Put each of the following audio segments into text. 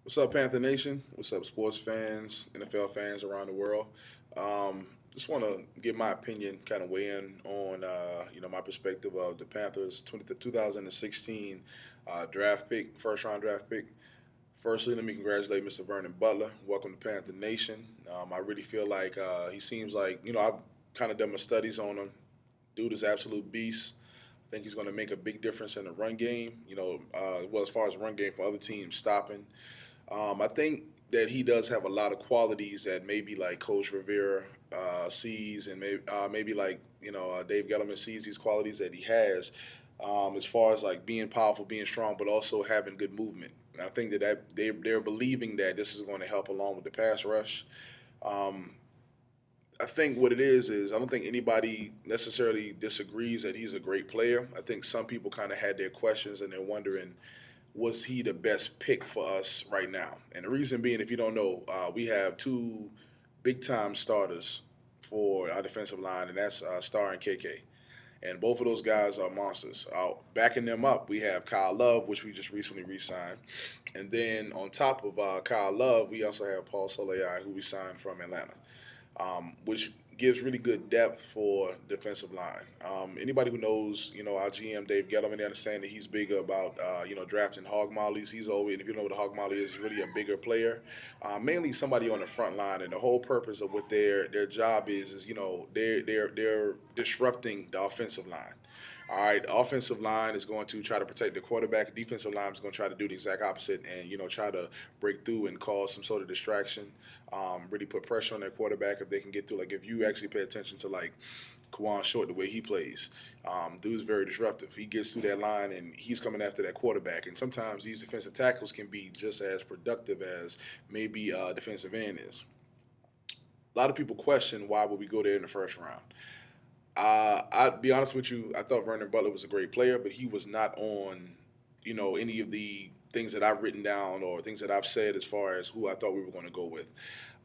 What's up, Panther Nation? What's up, sports fans, NFL fans around the world? Just want to give my opinion, kind of weigh in on my perspective of the Panthers 2016 draft pick, first round draft pick. Firstly, let me congratulate Mr. Vernon Butler. Welcome to Panther Nation. I really feel like he seems like I've kind of done my studies on him. Dude is absolute beast. I think he's going to make a big difference in the run game. Well, as far as the run game for other teams stopping. I think that he does have a lot of qualities that maybe like Coach Rivera sees, and maybe like Dave Gettleman sees these qualities that he has, as far as like being powerful, being strong, but also having good movement. And I think they're believing that this is going to help along with the pass rush. Um, I think what it is I don't think anybody necessarily disagrees that he's a great player. I think some people kind of had their questions and they're wondering, was he the best pick for us right now? And the reason being, if you don't know, we have two big time starters for our defensive line, and that's Star and KK. And both of those guys are monsters. Backing them up, we have Kyle Love, which we just recently re signed. And then on top of Kyle Love, we also have Paul Soleil, who we signed from Atlanta, which gives really good depth for defensive line. Anybody who knows, our GM Dave Gettleman, they understand that he's bigger about, drafting hog mollies. He's always, and if you know what a hog molly is, he's really a bigger player, mainly somebody on the front line. And the whole purpose of what their job is they're disrupting the offensive line. All right, the offensive line is going to try to protect the quarterback. The defensive line is going to try to do the exact opposite and try to break through and cause some sort of distraction. Really put pressure on that quarterback if they can get through. Like if you actually pay attention to like Kawan Short, the way he plays, dude's very disruptive. He gets through that line and he's coming after that quarterback. And sometimes these defensive tackles can be just as productive as maybe a defensive end is. A lot of people question why would we go there in the first round. I'd be honest with you. I thought Vernon Butler was a great player, but he was not on, any of the things that I've written down or things that I've said as far as who I thought we were going to go with.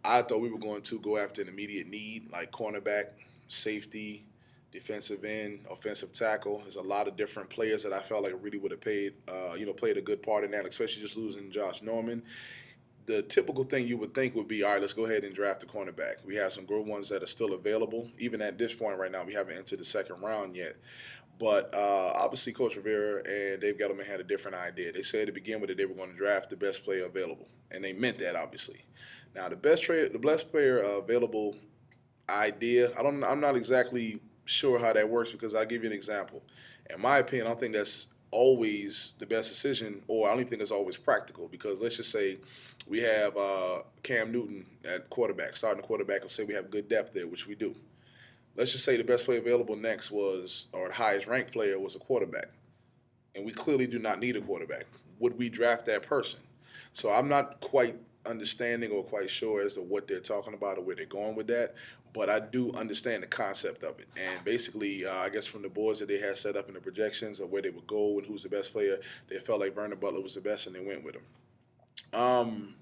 I thought we were going to go after an immediate need like cornerback, safety, defensive end, offensive tackle. There's a lot of different players that I felt like really would have played a good part in that, especially just losing Josh Norman. The typical thing you would think would be, all right, let's go ahead and draft a cornerback. We have some good ones that are still available. Even at this point right now, we haven't entered the second round yet. But obviously, Coach Rivera and Dave Gettleman had a different idea. They said to begin with that they were going to draft the best player available, and they meant that obviously. Now, the best player available idea, I'm not exactly sure how that works because I'll give you an example. In my opinion, I don't think that's always the best decision, or I don't even think it's always practical because let's just say we have Cam Newton at quarterback, starting quarterback, and say we have good depth there, which we do. Let's just say the best player available next was, or the highest ranked player was a quarterback, and we clearly do not need a quarterback. Would we draft that person? So I'm not quite understanding or quite sure as to what they're talking about or where they're going with that. But I do understand the concept of it. And basically, I guess from the boards that they had set up in the projections of where they would go and who's the best player, they felt like Vernon Butler was the best and they went with him.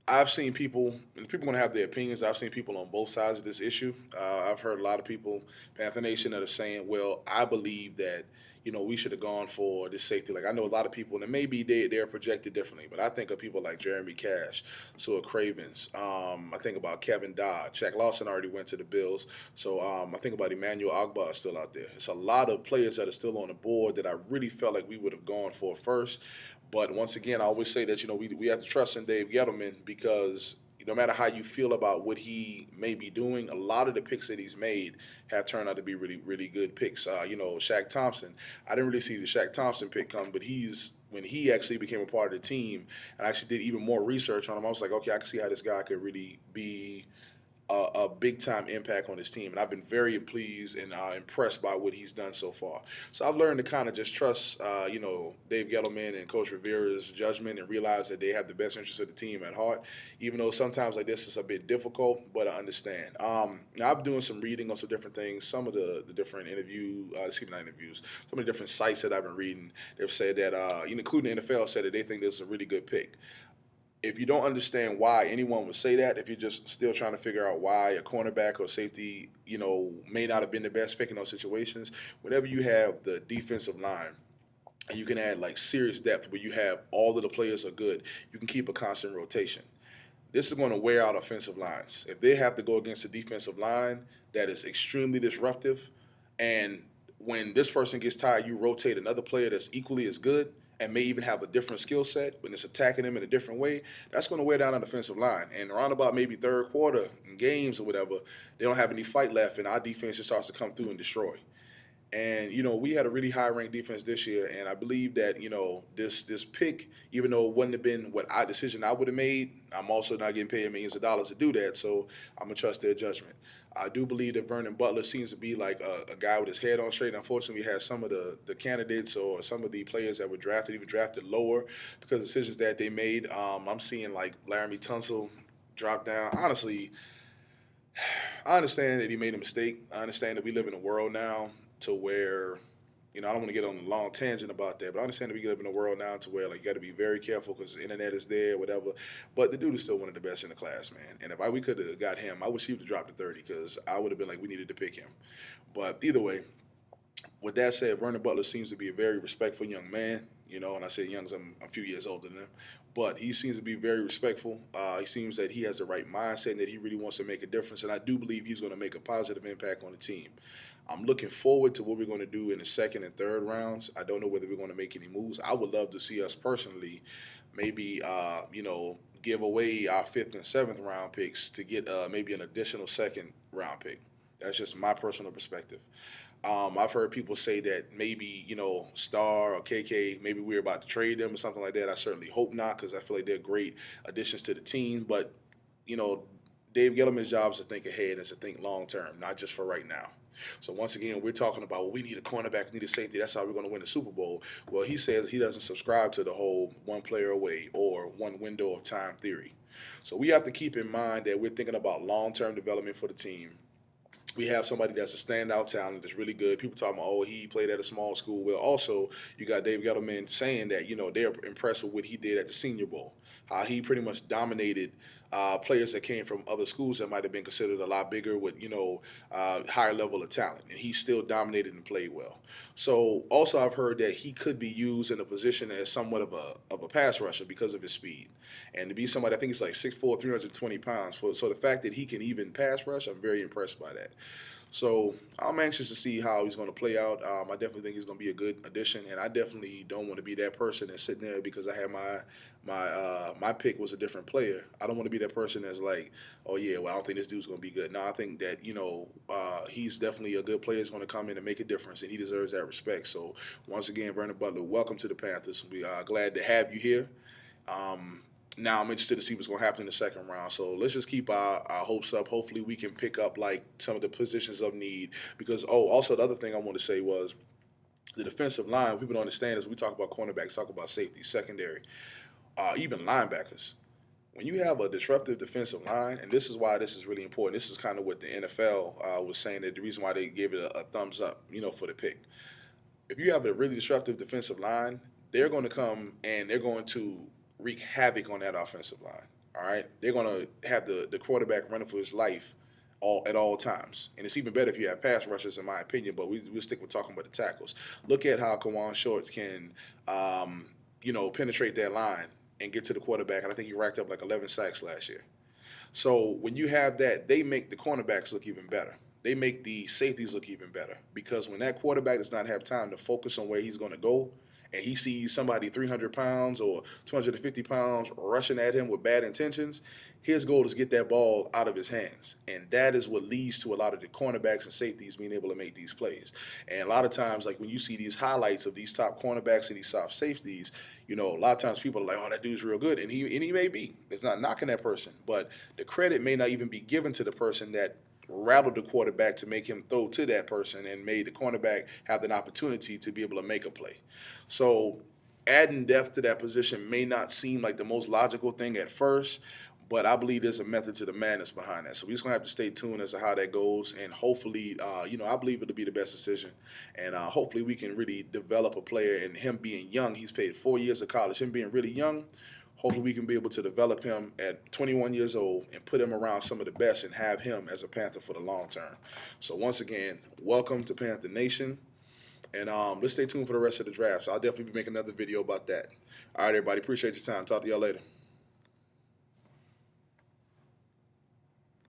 I've seen people, and people are going to have their opinions. I've seen people on both sides of this issue. I've heard a lot of people, Panther Nation, that are saying, well, I believe that, we should have gone for this safety. Like, I know a lot of people, and maybe they're projected differently, but I think of people like Jeremy Cash, Sua Cravens. I think about Kevin Dodd. Shaq Lawson already went to the Bills. So I think about Emmanuel Ogba is still out there. It's a lot of players that are still on the board that I really felt like we would have gone for first. But once again, I always say that we have to trust in Dave Gettleman because no matter how you feel about what he may be doing, a lot of the picks that he's made have turned out to be really, really good picks. Shaq Thompson. I didn't really see the Shaq Thompson pick come, but when he actually became a part of the team and I actually did even more research on him, I was like, okay, I can see how this guy could really be a big time impact on his team, and I've been very pleased and impressed by what he's done so far. So I've learned to kind of just trust, Dave Gettleman and Coach Rivera's judgment and realize that they have the best interest of the team at heart, even though sometimes like this is a bit difficult, but I understand. Now I'm doing some reading on some different things. Some of the different not interviews, some of the different sites that I've been reading, they've said that, including the NFL, said that they think this is a really good pick. If you don't understand why anyone would say that, if you're just still trying to figure out why a cornerback or safety, may not have been the best pick in those situations, whenever you have the defensive line and you can add like serious depth where you have all of the players are good, you can keep a constant rotation. This is going to wear out offensive lines. If they have to go against a defensive line that is extremely disruptive, and when this person gets tired, you rotate another player that's equally as good and may even have a different skill set when it's attacking them in a different way, that's going to wear down an offensive line. And around about maybe third quarter in games or whatever, they don't have any fight left, and our defense just starts to come through and destroy. And we had a really high ranked defense this year, and I believe that this pick, even though it wouldn't have been what I decision I would have made, I'm also not getting paid millions of dollars to do that, so I'm gonna trust their judgment. I do believe that Vernon Butler seems to be like a guy with his head on straight. Unfortunately, we had some of the candidates or some of the players that were drafted even drafted lower because of decisions that they made. I'm seeing like Laramie Tunsil drop down. Honestly, I understand that he made a mistake. I understand that we live in a world now to where, I don't want to get on a long tangent about that, but I understand that we live in a world now to where like you got to be very careful because the internet is there, whatever. But the dude is still one of the best in the class, man. And if we could have got him, I wish he would have dropped to 30 because I would have been like, we needed to pick him. But either way, with that said, Vernon Butler seems to be a very respectful young man. And I say young 'cause I'm a few years older than him. But he seems to be very respectful. He seems that he has the right mindset and that he really wants to make a difference. And I do believe he's going to make a positive impact on the team. I'm looking forward to what we're going to do in the second and third rounds. I don't know whether we're going to make any moves. I would love to see us personally maybe, give away our fifth and seventh round picks to get maybe an additional second round pick. That's just my personal perspective. I've heard people say that maybe, Star or KK, maybe we're about to trade them or something like that. I certainly hope not because I feel like they're great additions to the team. But, you know, Dave Gettleman's job is to think ahead and to think long term, not just for right now. So once again, we're talking about we need a cornerback, we need a safety. That's how we're going to win the Super Bowl. Well, he says he doesn't subscribe to the whole one player away or one window of time theory. So we have to keep in mind that we're thinking about long term development for the team. We have somebody that's a standout talent that's really good. People talking about, oh, he played at a small school. Well, also, you got Dave Gettleman saying that, they're impressed with what he did at the Senior Bowl, how he pretty much dominated players that came from other schools that might have been considered a lot bigger with, higher level of talent. And he still dominated and played well. So also I've heard that he could be used in a position as somewhat of a pass rusher because of his speed. And to be somebody, I think he's like 6'4", 320 pounds. So the fact that he can even pass rush, I'm very impressed by that. So I'm anxious to see how he's going to play out. I definitely think he's going to be a good addition, and I definitely don't want to be that person that's sitting there because I had my pick was a different player. I don't want to be that person that's like, oh yeah, well I don't think this dude's going to be good. No, I think that he's definitely a good player. He's going to come in and make a difference, and he deserves that respect. So once again, Vernon Butler, welcome to the Panthers. We are glad to have you here. Now I'm interested to see what's going to happen in the second round. So let's just keep our hopes up. Hopefully we can pick up like some of the positions of need. Because also the other thing I want to say was the defensive line. People don't understand is we talk about cornerbacks, talk about safety, secondary, even linebackers. When you have a disruptive defensive line, and this is why this is really important. This is kind of what the NFL was saying that the reason why they gave it a thumbs up, for the pick. If you have a really disruptive defensive line, they're going to come and they're going to wreak havoc on that offensive line. All right, they're going to have the quarterback running for his life at all times, and it's even better if you have pass rushers, in my opinion. But we'll stick with talking about the tackles. Look at how Kawan Short can, penetrate that line and get to the quarterback, and I think he racked up like 11 sacks last year. So when you have that, they make the cornerbacks look even better. They make the safeties look even better because when that quarterback does not have time to focus on where he's going to go, and he sees somebody 300 pounds or 250 pounds rushing at him with bad intentions, his goal is to get that ball out of his hands. And that is what leads to a lot of the cornerbacks and safeties being able to make these plays. And a lot of times, like when you see these highlights of these top cornerbacks and these top safeties, a lot of times people are like, oh, that dude's real good. And he may be. It's not knocking that person. But the credit may not even be given to the person that rattled the quarterback to make him throw to that person and made the cornerback have an opportunity to be able to make a play. So adding depth to that position may not seem like the most logical thing at first, but I believe there's a method to the madness behind that. So we're just going to have to stay tuned as to how that goes. And hopefully, I believe it'll be the best decision. And hopefully we can really develop a player. And him being young, he's played 4 years of college. Him being really young, hopefully we can be able to develop him at 21 years old and put him around some of the best and have him as a Panther for the long term. So once again, welcome to Panther Nation. And let's stay tuned for the rest of the draft. So I'll definitely be making another video about that. All right, everybody. Appreciate your time. Talk to y'all later.